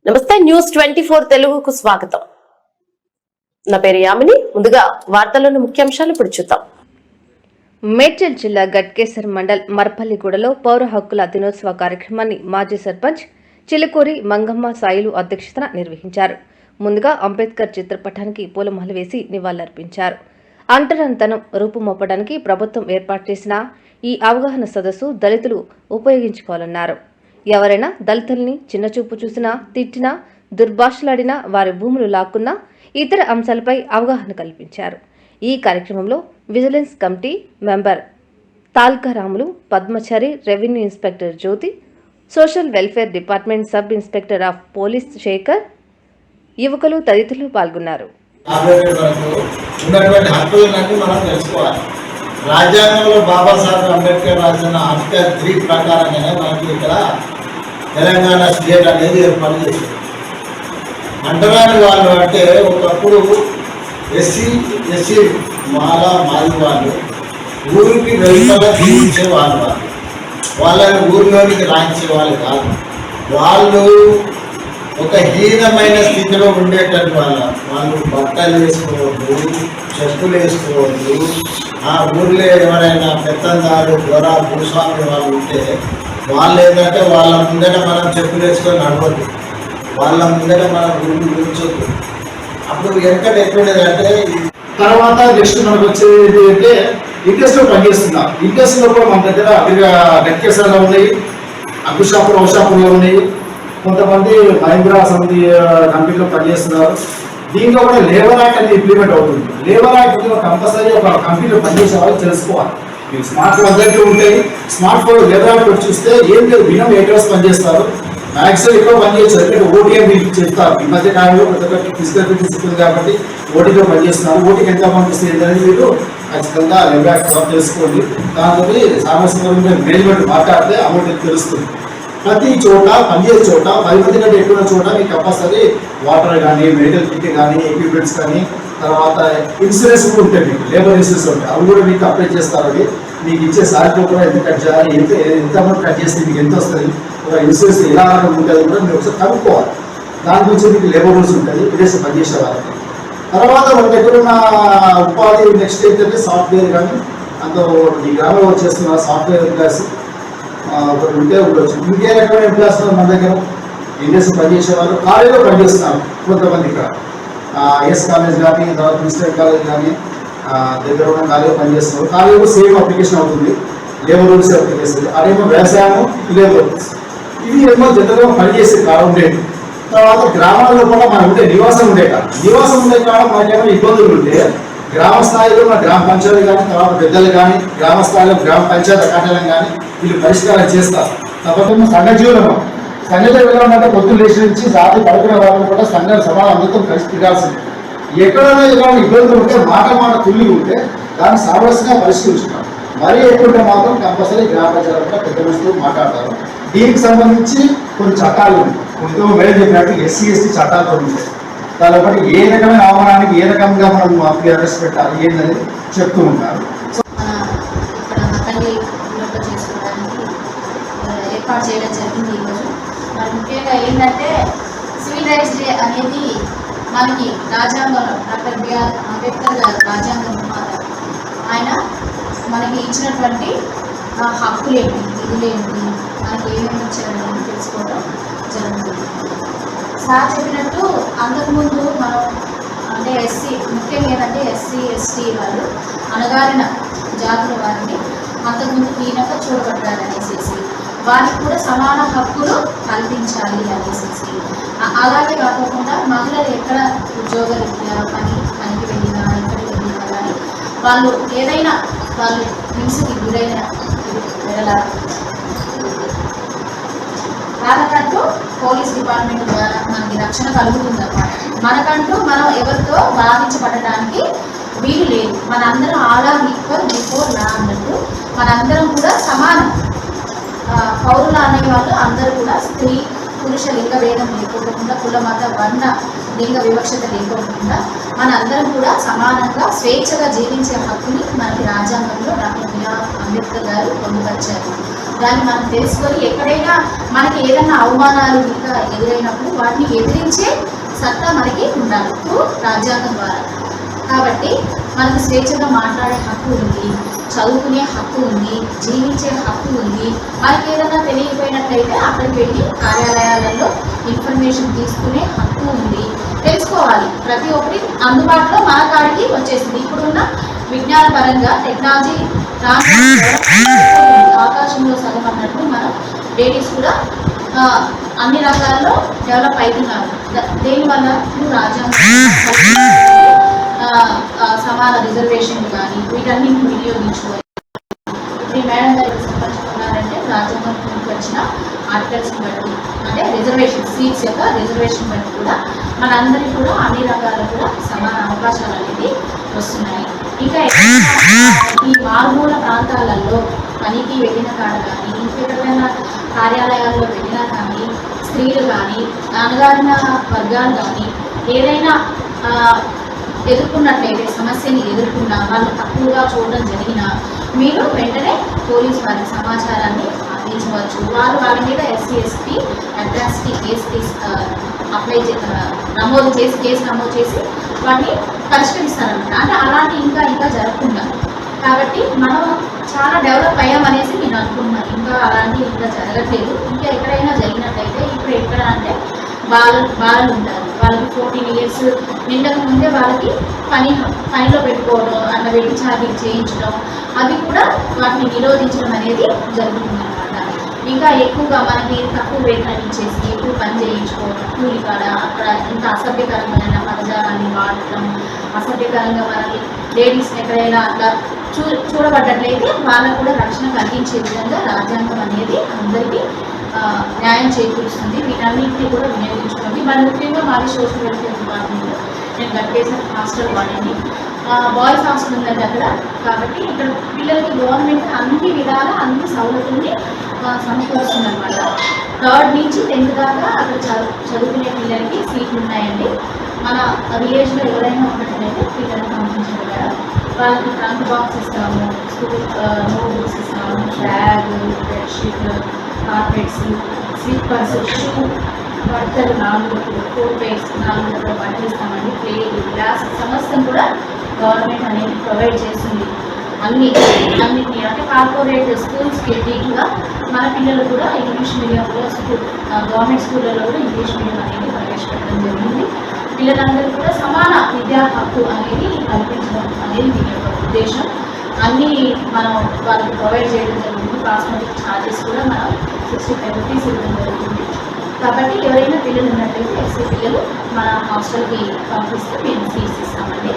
నమస్తే న్యూస్ 24 తెలుగుకు స్వాగతం. నా పేరు యామిని. ముందుగా వార్తల్లోని ముఖ్యాంశాలు ఇప్పుడు చూద్దాం. మేడ్చల్ జిల్లా గట్కేసర్ మండల్ మర్పల్లిగూడలో పౌర హక్కుల దినోత్సవ కార్యక్రమాన్ని మాజీ సర్పంచ్ చిలుకూరి మంగమ్మ సాయిలు అధ్యక్షతన నిర్వహించారు. ముందుగా అంబేద్కర్ చిత్రపటానికి పూలమాల వేసి నివాళులర్పించారు. అంటరానితనం రూపుమాపడానికి ప్రభుత్వం ఏర్పాటు చేసిన ఈ అవగాహన సదస్సు దళితులు ఉపయోగించుకోవాలన్నారు. ఎవరైనా దళితుల్ని చిన్నచూపు చూసినా, తిట్టినా, దుర్భాషలాడినా, వారి భూములు లాక్కున్నా ఇతర అంశాలపై అవగాహన కల్పించారు. ఈ కార్యక్రమంలో విజిలెన్స్ కమిటీ మెంబర్ తాల్కారాములు, Padmachari, revenue inspector Jyothi, social welfare department sub inspector of police Shekhar, యువకులు తదితరులు పాల్గొన్నారు. రాజ్యాంగంలో బాబాసాహెబ్ అంబేద్కర్ రాసిన ఆర్టికల్ 3 ప్రకారంగానే మనకి ఇక్కడ తెలంగాణ స్టేట్ అనేది ఏర్పాటు చేశారు. అంటరాని వాళ్ళు అంటే ఒకప్పుడు ఎస్సీ మాది వాళ్ళు ఊరికి వెళ్తాగా జీవించే వాళ్ళు వాళ్ళని ఊరిలోనికి రాయించే వాళ్ళు కాదు. వాళ్ళు ఒక హీనమైన స్థితిలో ఉండేటట్టు వాళ్ళు బట్టలు వేసుకోవద్దు, చెప్పులు వేసుకోవద్దు. ఆ ఊర్లో ఎవరైనా పెత్తందారు దొర భూస్వామి వాళ్ళు ఉంటే వాళ్ళు ఏంటంటే వాళ్ళ ముందట మనం చెప్పులు వేసుకొని నడవద్దు, వాళ్ళ ముందట మనం గురించి గురించొద్దు. అప్పుడు వెనకట ఎట్లుండేదంటే తర్వాత నెక్స్ట్ మనకు వచ్చేది అంటే ఇండస్ట్రీలో పనిచేస్తున్నాం. ఇండస్ట్రీలో కూడా మన దగ్గర గట్కేసర్లో ఉన్నాయి, అగ్గుషాపురం ఔషాపురంలో ఉన్నాయి, కొంతమంది మహేంద్ర సంధి కంపెనీలో పనిచేస్తున్నారు. దీంట్లో కూడా లేబర్ యాక్ట్ అనేది ఇంప్లిమెంట్ అవుతుంది. లేబర్ యాక్ట్ కంపల్సరీ ఒక కంపెనీలో పనిచేసే వాళ్ళు తెలుసుకోవాలి. మీకు స్మార్ట్ ఫోన్ అందరికీ ఉంటాయి. స్మార్ట్ ఫోన్ లేబర్ యాక్ట్ చూస్తే ఏం లేదు, మినిమం 8 hours పనిచేస్తారు, మ్యాక్సిమం ఎక్కువ పనిచేయచ్చు. ఎందుకంటే ఓటీఎం మీకు చెప్తారు. ఈ మధ్య కాలంలో ప్రతి ఒక్కరికి ఫిజికల్ ఫిట్నెస్ ఉంటుంది కాబట్టి ఓటీలో పనిచేస్తున్నారు. ఓటీకి ఎంత పంపిస్తుంది అనేది మీరు ఖచ్చితంగా లేబర్ యాక్ట్ తెలుసుకోండి. దాంతో సామర్థ్యంగా మేనేజ్మెంట్ మాట్లాడితే అమౌంట్ తెలుస్తుంది. ప్రతి చోట పనిచేసే చోట 10 మంది కంటే ఎక్కువ చోట మీకు కంపల్సరీ వాటర్ కానీ, మెడికల్ కిట్ కానీ, ఎక్విప్మెంట్స్ కానీ, తర్వాత ఇన్సూరెన్స్ కూడా ఉంటాయి. మీకు లేబర్ ఇన్సూరెన్స్ ఉంటాయి, అవి కూడా మీకు అప్లై చేస్తారు. అవి మీకు ఇచ్చే సాలరీలో కూడా ఎంత కట్ చేయాలి, ఎంత అమౌంట్ కట్ చేస్తే మీకు ఎంత వస్తుంది, ఒక ఇన్సూరెన్స్ ఎలా ఉంటుంది కూడా మీరు ఒకసారి కనుక్కోవాలి. దాని గురించి మీకు లేబర్ రూల్స్ ఉంటుంది విదేశీ పనిచేసే వాళ్ళకి. తర్వాత మన దగ్గర ఉన్న ఉపాధి నెక్స్ట్ ఏంటంటే సాఫ్ట్వేర్ కానీ, అంత ఈ గ్రామంలో చేస్తున్న సాఫ్ట్వేర్ క్లాస్ ఒకటి ఉంటే ఉండొచ్చు. ఇంకే రకమైన ఎంప్లాయీస్ మన దగ్గర ఇండస్ట్రీ పనిచేసేవాళ్ళు కాలేజీలో పనిచేస్తున్నారు. కొంతమంది ఇక్కడ ఎస్ కాలేజ్ కానీ, తర్వాత ప్రిన్సిపల్ కాలేజ్ కానీ దగ్గర ఉన్న కాలేజీలో పనిచేస్తున్నారు. కాలేజీలో సేమ్ అప్లికేషన్ అవుతుంది, లేబర్ రూల్స్ అప్లికేషన్. అదేమో వ్యవసాయం, లేబర్ రూల్స్ ఇవి ఏమో జనరల్గా పనిచేసే కాలం ఉండేది. తర్వాత గ్రామాల్లో కూడా మనం ఉంటే నివాసం ఉండే కాలం, నివాసం ఉండే కాలం మనకేమో ఇబ్బందులు ఉంటే గ్రామ స్థాయిలో మన గ్రామ పంచాయతీ కానీ, తర్వాత పెద్దలు కానీ, గ్రామ స్థాయిలో గ్రామ పంచాయతీ కార్యాలయం కానీ వీళ్ళు పరిష్కారం చేస్తారు. తర్వాత సంఘ జీవనం, సంఘ జీవనం అంటే పొద్దున్న లేచి నుంచి రాత్రి పడుకునే వాళ్ళని కూడా సంఘ సమాజం అందరితో కలిసి తిరగాల్సింది. ఎక్కడైనా ఏమైనా ఇబ్బందులు ఉంటే మాట తుల్లి ఉంటే దాన్ని సామరస్యంగా పరిష్కరించుకుంటాం. మరీ ఎక్కువ మాత్రం కంపల్సరీ గ్రామ పంచాయతీ పెద్ద మనుషులు మాట్లాడతారు. దీనికి సంబంధించి కొన్ని చట్టాలు కొంచెం మేడం చెప్పినట్టు ఎస్సీ చట్టాలతో ఉంటాయి. దాని బట్టి ఏ రకమైన అవమానానికి ఏ రకంగా మనం అరెస్ట్ పెట్టాలి ఏంటనేది చెప్తూ ఉంటారు. ఏర్పాటు చేయడం జరిగింది ఈరోజు. మరి ముఖ్యంగా ఏంటంటే సివిల్ రైట్స్ డే అనేది మనకి రాజ్యాంగంలో డాక్టర్ బిఆర్ అంబేద్కర్ గారు రాజ్యాంగ నిర్మాత, ఆయన మనకి ఇచ్చినటువంటి హక్కులు ఏంటి, విధులేంటి, మనకి ఏమేమి ఇచ్చారని తెలుసుకోవడం జరుగుతుంది. సార్ చెప్పినట్టు అంతకుముందు మనం అంటే ముఖ్యంగా ఏంటంటే ఎస్సీ ఎస్టీ వాళ్ళు అణగారిన జాతుల వారిని అంతకుముందు హీనంగా చూడబడ్డారనేసి వారికి కూడా సమాన హక్కులు కల్పించాలి అనేసి, అలాగే కాకుండా మహిళలు ఎక్కడ ఉద్యోగరీత్యా పనికి వెళ్ళినా ఎక్కడికి వెళ్ళినా కానీ వాళ్ళు ఏదైనా వాళ్ళు హింసకి గురైన వాళ్ళకంటూ పోలీస్ డిపార్ట్మెంట్ ద్వారా మనకి రక్షణ కలుగుతుందన్నమాట. మనకంటూ మనం ఎవరితో బాధించబడడానికి వీలు లేదు. మనందరం all are equal before law అన్నట్టు మనందరం కూడా సమానం. పౌరులు అనేవాళ్ళు అందరూ కూడా స్త్రీ పురుష లింగ భేదం లేకోకుండా, కుల మత వర్ణ లింగ వివక్షత లేకోకుండా మనందరం కూడా సమానంగా స్వేచ్ఛగా జీవించే హక్కుని మనకి రాజ్యాంగంలో డాక్టర్ బిఆర్ అంబేద్కర్ గారు పొందుపరిచారు. దాన్ని మనం తెలుసుకొని ఎక్కడైనా మనకి ఏదైనా అవమానాలు ఇంకా ఎదురైనప్పుడు వాటిని ఎదిరించే సత్తా మనకి ఉండాలి రాజ్యాంగం ద్వారా. కాబట్టి మనకు స్వేచ్ఛగా మాట్లాడే హక్కు ఉంది, చదువుకునే హక్కు ఉంది, జీవించే హక్కు ఉంది. మనకి ఏదైనా తెలియకపోయినట్లయితే అక్కడికి వెళ్ళి కార్యాలయాలలో ఇన్ఫర్మేషన్ తీసుకునే హక్కు ఉంది. తెలుసుకోవాలి, ప్రతి ఒక్కటి అందుబాటులో మన కాడికి వచ్చేసింది. ఇప్పుడున్న విజ్ఞాన పరంగా టెక్నాలజీ ఆకాశంలో సగం అన్నట్టు మనం లేడీస్ కూడా అన్ని రంగాల్లో డెవలప్ అవుతున్నారు. దేనివల్ల రాజ్యాంగం సమాన రిజర్వేషన్ కానీ వీటన్నింటిని వినియోగించుకోవాలి. ఇప్పుడు ఈ మేడం గారు సంపంచుకున్నారంటే రాజ్యాంగం వచ్చిన ఆర్టికల్స్ని బట్టి, అంటే రిజర్వేషన్ సీట్స్ యొక్క రిజర్వేషన్ బట్టి కూడా మనందరికీ కూడా అన్ని రకాల కూడా సమాన అవకాశాలు అనేది వస్తున్నాయి. ఇంకా ఈ మారుమూల ప్రాంతాలలో పనికి వెళ్ళిన కాడ కానీ ఇంకెక్కడైనా కార్యాలయాల్లో వెళ్ళినా కానీ స్త్రీలు కానీ అణగారిన వర్గాలు కానీ ఏదైనా ఎదుర్కొన్నట్లయితే సమస్యని ఎదుర్కొన్నా వాళ్ళు తక్కువగా చూడడం జరిగినా మీరు వెంటనే పోలీసు వారికి సమాచారాన్ని అందించవచ్చు. వాళ్ళ మీద SC ST atrocity case case నమోదు చేసి వాటిని పరిష్కరిస్తారన్నమాట. అంటే అలాంటి ఇంకా జరగకుండా. కాబట్టి మనం చాలా డెవలప్ అయ్యామనేసి నేను అనుకుంటున్నాను. ఇంకా అలాంటివి ఇంకా జరగట్లేదు. ఇంకా ఎక్కడైనా జరిగినట్లయితే ఇప్పుడు ఎక్కడ అంటే బాలలు ఉంటారు, వాళ్ళకి 14 years నిండక ముందే వాళ్ళకి పనిలో పెట్టుకోవడం, అట్లా వెట్టి ఛార్జీలు చేయించడం, అవి కూడా వాటిని నిరోధించడం అనేది జరుగుతుంది అన్నమాట. ఇంకా ఎక్కువగా మనకి తక్కువ వేతనం ఇచ్చేసి ఎక్కువ పని చేయించుకోవడం, కూలి కాడ అక్కడ ఇంకా అసభ్యకరమైన పదజాలాన్ని వాడటం, అసభ్యకరంగా మనకి లేడీస్ని ఎక్కడైనా అట్లా చూడబడ్డట్లయితే వాళ్ళకు కూడా రక్షణ కలిగించే విధంగా రాజ్యాంగం అనేది అందరికీ న్యాయం చేకూరుస్తుంది. వీటన్నింటినీ కూడా వినియోగించుకోండి. మరి ముఖ్యంగా మాది సోషల్ వెల్ఫేర్ డిపార్ట్మెంట్లో నేను గట్కేసర్ హాస్టల్ వాడండి, బాయ్స్ హాస్టల్ ఉందండి అక్కడ. కాబట్టి ఇక్కడ పిల్లలకి గవర్నమెంట్ అన్ని విధాల అన్ని సౌలతుల్ని సమకూరుస్తుంది అనమాట. 3rd నుంచి 10th దాకా అక్కడ చదువుకునే పిల్లలకి సీట్లు ఉన్నాయండి. మన విలేజ్లో ఎవరైనా ఉన్నట్లయితే పిల్లలను పంపించడం కదా, వాళ్ళకి ట్రంక్ బాక్స్ ఇస్తాము, స్కూల్ నోట్బుక్స్ ఇస్తాము, bag, bedsheet, carpets, sleepers, shoe, బట్టలు 4 4 pairs 4 బట్టలు ఇస్తామండి. ప్లేట్, గ్లాస్ సమస్తం కూడా గవర్నమెంట్ అనేది ప్రొవైడ్ చేస్తుంది. అన్నింటినీ అంటే కార్పొరేట్ స్కూల్స్కి ఎదురుగా మన పిల్లలు కూడా ఇంగ్లీష్ మీడియంలో గవర్నమెంట్ స్కూళ్ళలో కూడా ఇంగ్లీష్ మీడియం అనేది ప్రవేశపెట్టడం జరిగింది. పిల్లలందరూ కూడా సమాన విద్యా హక్కు అనేది కల్పించడం అనేది దీని యొక్క ఉద్దేశం. అన్నీ మనం వాళ్ళకి ప్రొవైడ్ చేయడం జరుగుతుంది. కాస్మెటిక్ ఛార్జెస్ కూడా మనం 65 rupees ఇవ్వడం జరుగుతుంది. కాబట్టి ఎవరైనా పిల్లలు ఉన్నట్లయితే ఎస్సీ పిల్లలు మన హాస్టల్కి పంపిస్తే మేము సీట్స్ ఇస్తామండి.